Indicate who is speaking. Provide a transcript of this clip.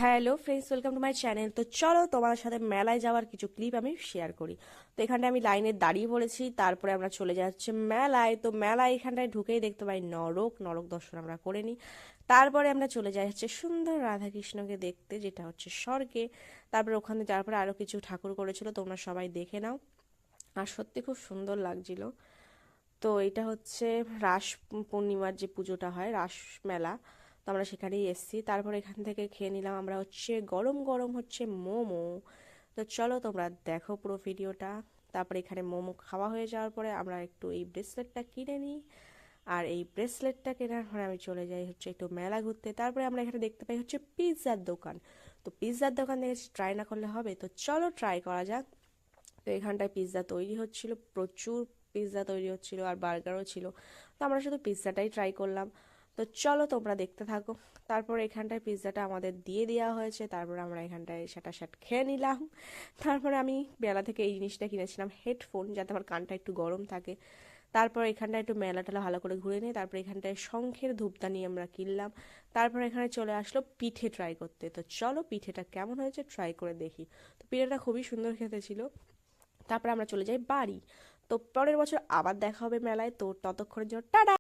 Speaker 1: Hello friends, welcome to my channel. তো চলো তোমার সাথে মেলায় যাওয়ার কিছু ক্লিপ আমি শেয়ার করি। তো এখানটায় আমি লাইনে দাঁড়িয়ে পড়েছি, তারপরে আমরা চলে যাচ্ছি মেলায়। তো মেলায় এখানটায় ঢুকেই দেখতে পাই নরক নরক দর্শন আমরা করে নিই। তারপরে আমরা চলে যাই হচ্ছে সুন্দর রাধাকৃষ্ণকে দেখতে, যেটা হচ্ছে স্বর্গে। তারপরে ওখানে যাওয়ার পরে আরও কিছু ঠাকুর করেছিল, তোমরা সবাই দেখে নাও। আর সত্যি খুব সুন্দর লাগছিল। তো এটা হচ্ছে রাস পূর্ণিমার যে পুজোটা হয়, রাস মেলা। তো আমরা সেখানেই এসেছি। তারপর এখান থেকে খেয়ে নিলাম আমরা হচ্ছে গরম গরম হচ্ছে মোমো। তো চলো তোমরা দেখো পুরো ভিডিওটা। তারপরে এখানে মোমো খাওয়া হয়ে যাওয়ার পরে আমরা একটু এই ব্রেসলেটটা কিনে নিই। আর এই ব্রেসলেটটা কেনার পরে আমি চলে যাই হচ্ছে একটু মেলা ঘুরতে। তারপরে আমরা এখানে দেখতে পাই হচ্ছে পিৎজার দোকান। তো পিৎজার দোকান থেকে ট্রাই না করলে হবে, তো চলো ট্রাই করা যাক। তো এখানটায় পিৎজা তৈরি হচ্ছিল, প্রচুর পিৎজা তৈরি হচ্ছিল, আর বার্গারও ছিল। তো আমরা শুধু পিৎজাটাই ট্রাই করলাম। তো চলো তোমরা দেখতে থাকো। তারপর এখানটায় পিৎজাটা আমাদের দিয়ে দেওয়া হয়েছে, তারপর আমরা এখানটায় সেটা খেয়ে নিলাম। তারপরে আমি বেলা থেকে এই জিনিসটা কিনেছিলাম, হেডফোন, যাতে আমার কানটা একটু গরম থাকে। তারপর এখানটায় একটু মেলা টেলা ভালো করে ঘুরে নিয়ে তারপর এখানটায় শঙ্খের ধূপদানি আমরা কিনলাম। তারপর এখানে চলে আসলো পিঠে ট্রাই করতে। তো চলো পিঠেটা কেমন হয়েছে ট্রাই করে দেখি। তো পিঠেটা খুবই সুন্দর খেতে ছিল। তারপর আমরা চলে যাই বাড়ি। তো পরের বছর আবার দেখা হবে মেলায়। তো ততক্ষণের জন্য টাটা।